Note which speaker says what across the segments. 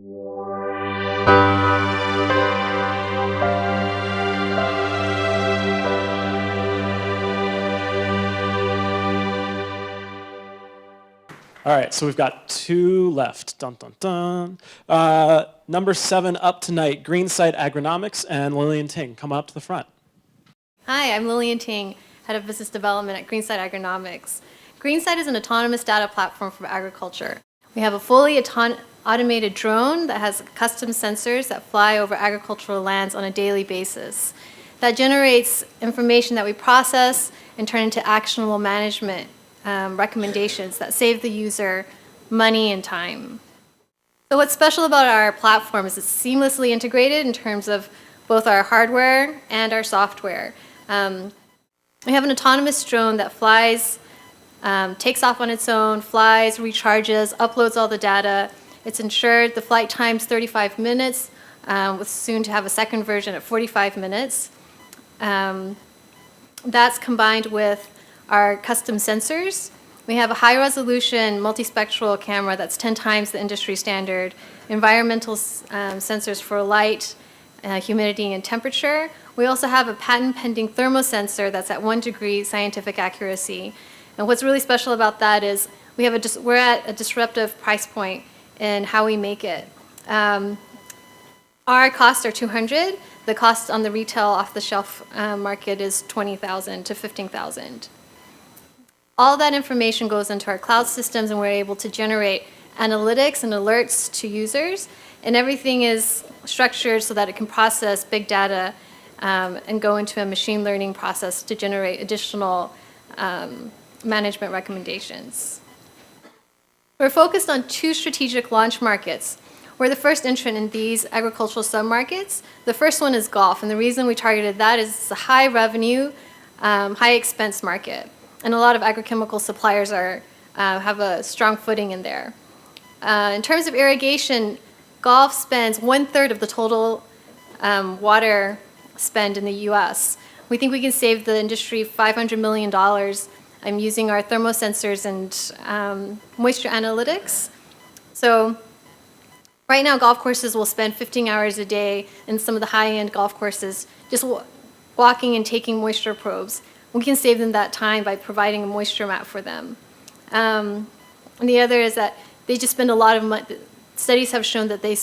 Speaker 1: All right, so we've got 2 left. Dun, dun, dun. Number 7 up tonight, GreenSight Agronomics and Lillian Ting. Come up to the front.
Speaker 2: Hi, I'm Lillian Ting, Head of Business Development at GreenSight Agronomics. GreenSight is an autonomous data platform for agriculture. We have a fully automated drone that has custom sensors that fly over agricultural lands on a daily basis. That generates information that we process and turn into actionable management recommendations that save the user money and time. So what's special about our platform is it's seamlessly integrated in terms of both our hardware and our software. We have an autonomous drone that flies, takes off on its own, flies, recharges, uploads all the data. It's ensured the flight time's 35 minutes, with soon to have a second version at 45 minutes. That's combined with our custom sensors. We have a high-resolution multispectral camera that's 10 times the industry standard, environmental sensors for light, humidity, and temperature. We also have a patent-pending thermosensor that's at 1 degree scientific accuracy. And what's really special about that is we're at a disruptive price point in how we make it. Our costs are $200. The cost on the retail off-the-shelf market is $20,000 to $15,000. All that information goes into our cloud systems, and we're able to generate analytics and alerts to users, and everything is structured so that it can process big data and go into a machine learning process to generate additional management recommendations. We're focused on 2 strategic launch markets. We're the first entrant in these agricultural submarkets. The first one is golf, and the reason we targeted that is it's a high revenue, high expense market. And a lot of agrochemical suppliers have a strong footing in there. In terms of irrigation, golf spends 1/3 of the total water spend in the US. We think we can save the industry $500 million using our thermosensors and moisture analytics. So right now, golf courses will spend 15 hours a day in some of the high-end golf courses just walking and taking moisture probes. We can save them that time by providing a moisture map for them. And the other is that they just spend a lot of money. Studies have shown that they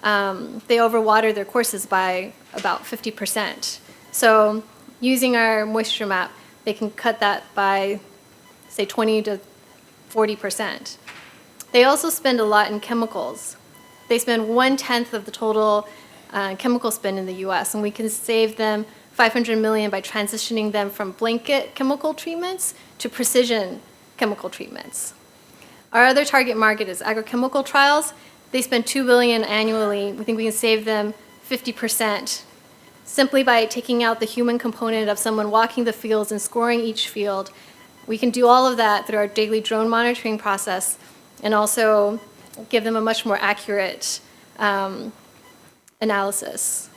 Speaker 2: overwater their courses by about 50%. So using our moisture map, they can cut that by, say, 20 to 40%. They also spend a lot in chemicals. They spend 1/10 of the total chemical spend in the US, and we can save them $500 million by transitioning them from blanket chemical treatments to precision chemical treatments. Our other target market is agrochemical trials. They spend $2 billion annually. We think we can save them 50% simply by taking out the human component of someone walking the fields and scoring each field. We can do all of that through our daily drone monitoring process and also give them a much more accurate analysis.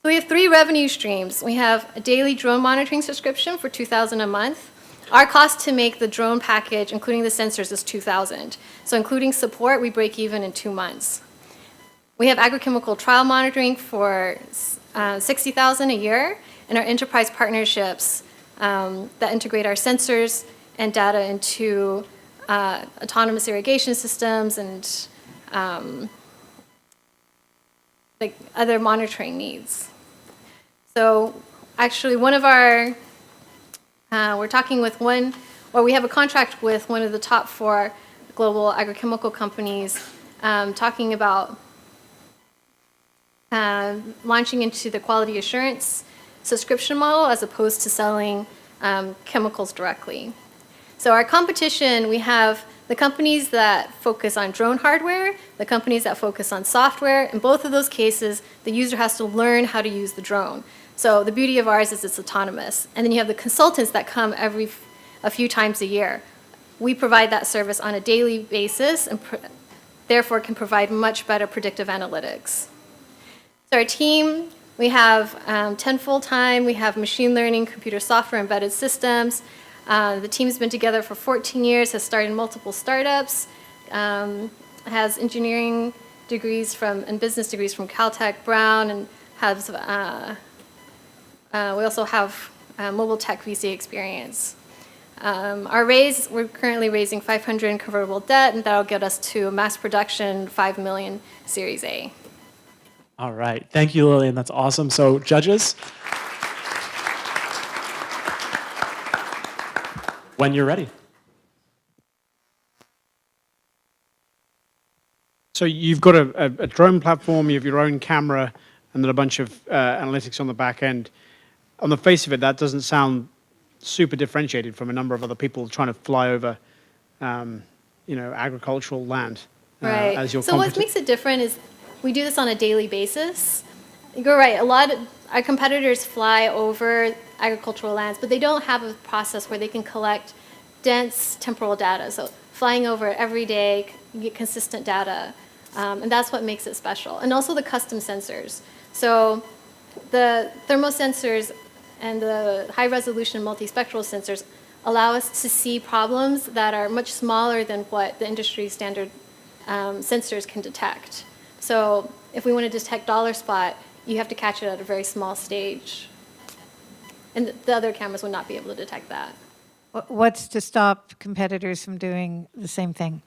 Speaker 2: So we have 3 revenue streams. We have a daily drone monitoring subscription for $2,000 a month. Our cost to make the drone package, including the sensors, is $2,000. So including support, we break even in 2 months. We have agrochemical trial monitoring for $60,000 a year, and our enterprise partnerships that integrate our sensors and data into autonomous irrigation systems and like other monitoring needs. So actually one of our, we're talking with we have a contract with one of the top 4 global agrochemical companies talking about launching into the quality assurance subscription model as opposed to selling chemicals directly. So our competition, we have the companies that focus on drone hardware, the companies that focus on software. In both of those cases, the user has to learn how to use the drone. So the beauty of ours is it's autonomous. And then you have the consultants that come a few times a year. We provide that service on a daily basis and therefore can provide much better predictive analytics. So our team, we have 10 full-time, we have machine learning, computer software, embedded systems. The team's been together for 14 years, has started multiple startups. has engineering degrees and business degrees from Caltech, Brown, and has, we also have mobile tech VC experience. Our raise, we're currently raising 500 in convertible debt, and that'll get us to mass production 5 million Series A.
Speaker 1: All right. Thank you, Lillian. That's awesome. So, judges, when you're ready.
Speaker 3: So you've got a drone platform, you have your own camera, and then a bunch of analytics on the back end. On the face of it, that doesn't sound super differentiated from a number of other people trying to fly over, agricultural land.
Speaker 2: Right.
Speaker 3: As your
Speaker 2: So what makes it different is we do this on a daily basis. You're right. A lot of our competitors fly over agricultural lands, but they don't have a process where they can collect dense temporal data. So flying over every day, you get consistent data. And that's what makes it special. And also the custom sensors. So the thermosensors and the high-resolution multispectral sensors allow us to see problems that are much smaller than what the industry standard sensors can detect. So if we want to detect dollar spot, you have to catch it at a very small stage. And the other cameras would not be able to detect that.
Speaker 4: What's to stop competitors from doing the same thing?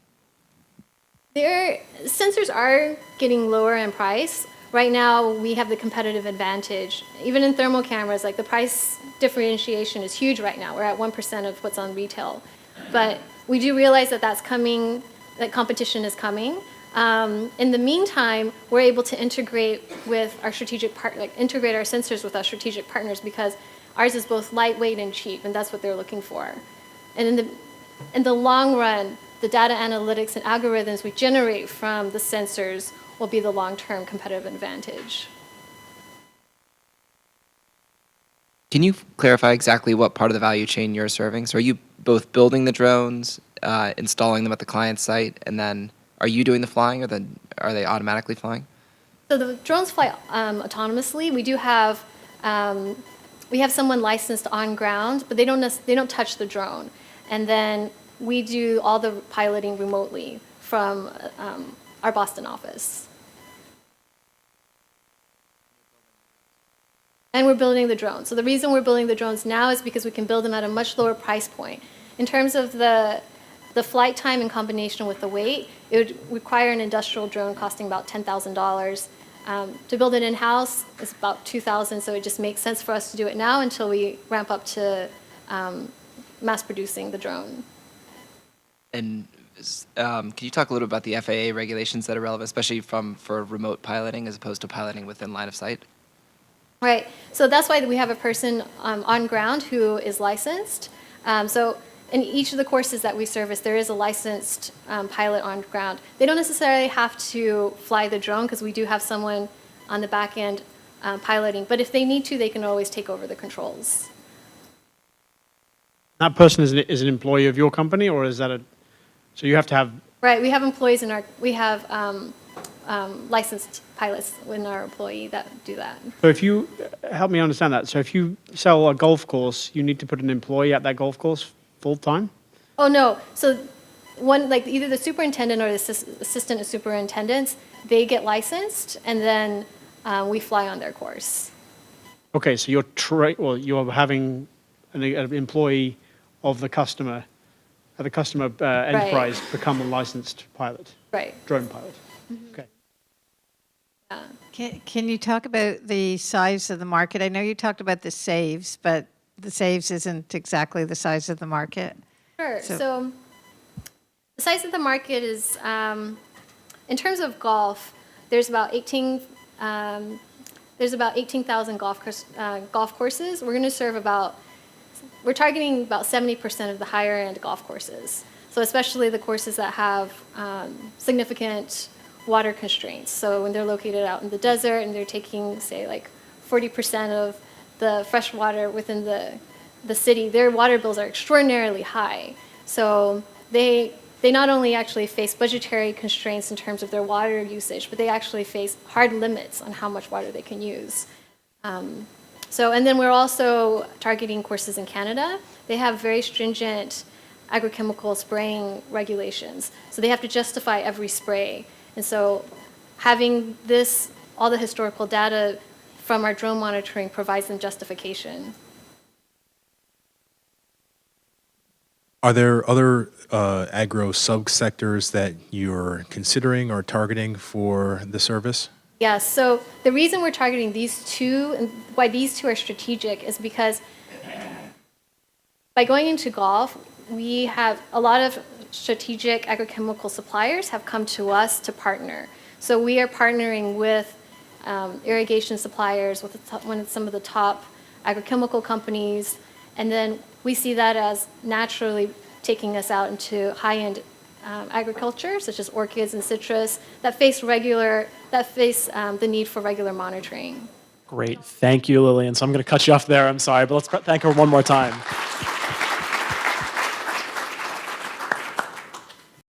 Speaker 2: Their sensors are getting lower in price. Right now, we have the competitive advantage. Even in thermal cameras, like the price differentiation is huge right now. We're at 1% of what's on retail. But we do realize that that's coming, that competition is coming. In the meantime, we're able to integrate with our integrate our sensors with our strategic partners because ours is both lightweight and cheap, and that's what they're looking for. And in the long run, the data analytics and algorithms we generate from the sensors will be the long-term competitive advantage.
Speaker 5: Can you clarify exactly what part of the value chain you're serving? So are you both building the drones, installing them at the client site, and then are you doing the flying, or then are they automatically flying?
Speaker 2: So the drones fly autonomously. We do have someone licensed on ground, but they don't touch the drone. And then we do all the piloting remotely from our Boston office. And we're building the drones. So the reason we're building the drones now is because we can build them at a much lower price point. In terms of the flight time in combination with the weight, it would require an industrial drone costing about $10,000. To build it in-house is about $2,000, so it just makes sense for us to do it now until we ramp up to mass producing the drone.
Speaker 5: And can you talk a little about the FAA regulations that are relevant, especially for remote piloting as opposed to piloting within line of sight?
Speaker 2: Right. So that's why we have a person on ground who is licensed. So in each of the courses that we service, there is a licensed pilot on ground. They don't necessarily have to fly the drone because we do have someone on the back end piloting. But if they need to, they can always take over the controls.
Speaker 3: That person is an employee of your company, or is that so you have to have...
Speaker 2: Right. We have employees we have licensed pilots in our employee that do that.
Speaker 3: So if you... Help me understand that. So if you sell a golf course, you need to put an employee at that golf course full-time?
Speaker 2: Oh, no. So either the superintendent or the assistant superintendents, they get licensed, and then we fly on their course.
Speaker 3: Okay, so you're having an employee of the customer, enterprise, become a licensed pilot,
Speaker 2: Right.
Speaker 3: drone pilot. Okay.
Speaker 4: Can you talk about the size of the market? I know you talked about the saves, but the saves isn't exactly the size of the market.
Speaker 2: Sure. So the size of the market is, in terms of golf, there's about 18,000 golf courses. We're targeting about 70% of the higher end golf courses. So especially the courses that have significant water constraints. So when they're located out in the desert and they're taking, say, like 40% of the fresh water within the city, their water bills are extraordinarily high. So they not only actually face budgetary constraints in terms of their water usage, but they actually face hard limits on how much water they can use. And then we're also targeting courses in Canada. They have very stringent agrochemical spraying regulations. So they have to justify every spray. And so having all the historical data from our drone monitoring provides them justification.
Speaker 6: Are there other agro subsectors that you're considering or targeting for the service?
Speaker 2: Yes, so the reason we're targeting these two and why these two are strategic is because by going into golf, we have a lot of strategic agrochemical suppliers have come to us to partner. So we are partnering with irrigation suppliers, with some of the top agrochemical companies, and then we see that as naturally taking us out into high-end agriculture, such as orchids and citrus, that face the need for regular monitoring.
Speaker 1: Great. Thank you, Lillian. So I'm going to cut you off there. I'm sorry, but let's thank her one more time.